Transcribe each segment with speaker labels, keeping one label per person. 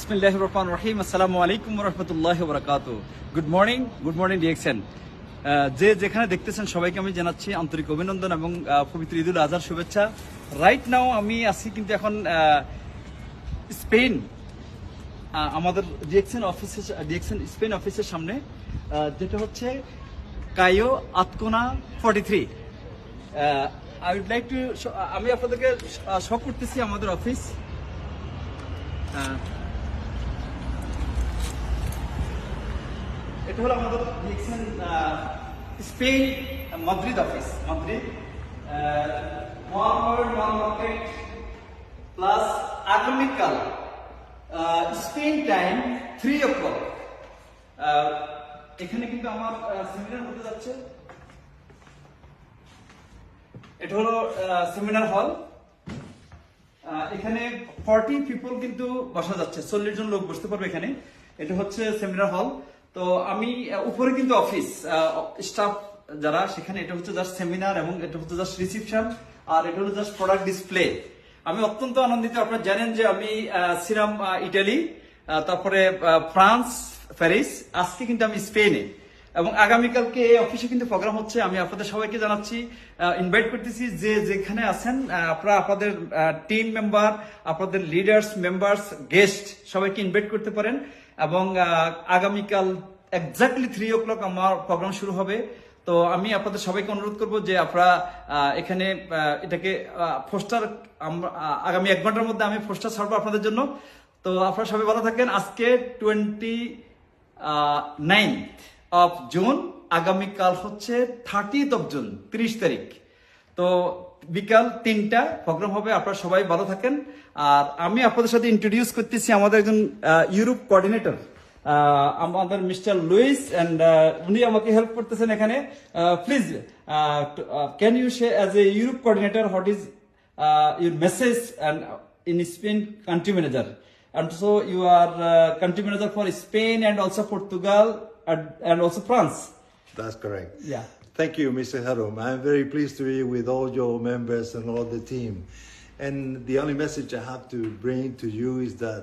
Speaker 1: বিসমিল্লাহির রহমানির রহিম। আসসালামু আলাইকুম ওয়া রাহমাতুল্লাহি ওয়া বারাকাতুহু। Good morning DXN. যে যেখানে দেখতেছেন সবাইকে আমি জানাচ্ছি আন্তরিক অভিনন্দন এবং পবিত্র ঈদুল আজহার শুভেচ্ছা। রাইট নাও আমি আছি কিন্তু এখন স্পেন, আমাদের ডিএক্সএন স্পেন অফিসের সামনে, যেটা হচ্ছে কায়ো আতকোনা 43। আই উড লাইক টু, আমি আপনাদেরকে শো করতেছি আমাদের অফিস। এটা হলো আমাদের DXN Spain Madrid office. Madrid one market plus আগামীকাল স্পেন টাইম 3 o'clock এখানে কিন্তু আমার সেমিনার হতে যাচ্ছে। এটা হলো সেমিনার হল। এখানে 40 পিপল কিন্তু বসা যাচ্ছে, 40 জন লোক বসতে পারবে এখানে। এটা হচ্ছে সেমিনার হল। তো আমি উপরে কিন্তু অফিস স্টাফ যারা সেখানে, এটা হচ্ছে জাস্ট সেমিনার এবং এটা হচ্ছে জাস্ট রিসিপশন, আর এটা হলো জাস্ট প্রোডাক্ট ডিসপ্লে। আমি অত্যন্ত আনন্দিত। আপনারা জানেন যে আমি ছিলাম ইটালি, তারপরে ফ্রান্স, প্যারিস, আজকে কিন্তু আমি স্পেনে, এবং আগামীকালকে এই অফিসে কিন্তু প্রোগ্রাম হচ্ছে। আমি আপনাদের সবাইকে জানাচ্ছি, ইনভাইট করতেছি যে যেখানে আছেন আপনারা আপনাদের টিম মেম্বার, আপনাদের লিডার্স, মেম্বার্স, গেস্ট সবাইকে ইনভাইট করতে পারেন। এবং আগামীকাল এক্স্যাক্টলি 3 o'clock আমার প্রোগ্রাম শুরু হবে। তো আমি আপনাদের সবাইকে অনুরোধ করব যে আপনারা এখানে এটাকে পোস্টার, আগামী 1 ঘন্টার মধ্যে আমি পোস্টার ছাড়বো আপনাদের জন্য। তো আপনারা সবাই ভালো থাকেন। আজকে 29th of June, আগামীকাল হচ্ছে 30th of June, 30 তারিখ। তো বিকাল 3টা প্রোগ্রাম হবে। আপনারা সবাই ভালো থাকেন। আর আমি আপনাদের সাথে ইন্ট্রোডিউস করতেছি আমাদের একজন ইউরোপ কোঅর্ডিনেটর, আমাদের মিস্টার লুইস, এন্ড উনি আমাকে হেল্প করতেছেন এখানে। Please can you say as a Europe coordinator what is your message and in Spain country manager, and so you are country manager for Spain and also Portugal and also France.
Speaker 2: That's correct.
Speaker 1: Yeah.
Speaker 2: Thank you, Mr. Harum. I'm very pleased to be with all your members and all the team. And the only message I have to bring to you is that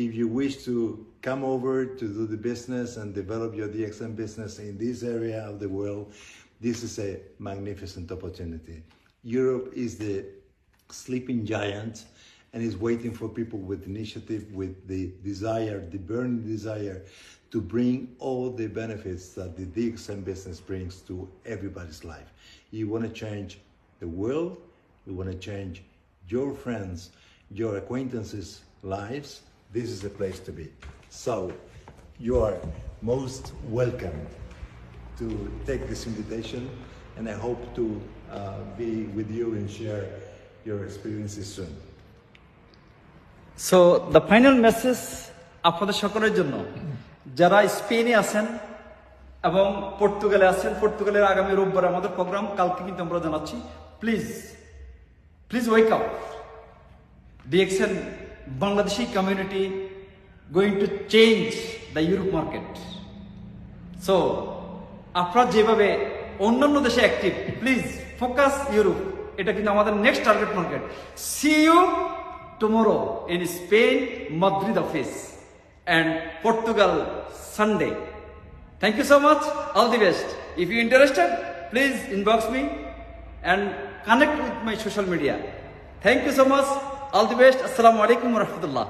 Speaker 2: if you wish to come over to do the business and develop your DXM business in this area of the world, this is a magnificent opportunity. Europe is the sleeping giant and is waiting for people with initiative, with the desire, the burning desire to bring all the benefits that the DXM business brings to everybody's life. You want to change the world, you want to change your friends, your acquaintances' lives, this is the place to be. So you are most welcome to take this invitation, and I hope to be with you and share your experiences soon.
Speaker 1: So the final message আপনাদের সকলের জন্য, যারা স্পেনে আছেন এবং পর্তুগালে আছেন, পর্তুগালের আগামী রোববার আমাদের প্রোগ্রাম, কালকে কিন্তু আমরা জানাচ্ছি। Please wake up. DXN Bangladeshi community going to change the Europe market. So আপনারা যেভাবে অন্যান্য দেশে অ্যাক্টিভ, প্লিজ ফোকাস ইউরোপ। এটা কিন্তু আমাদের next target market. See you tomorrow in Spain, Madrid office, and Portugal Sunday. Thank you so much. All the best. If you're interested, please inbox me and connect with my social media. Thank you so much. All the best. Assalamu alaikum wa rahmatullah.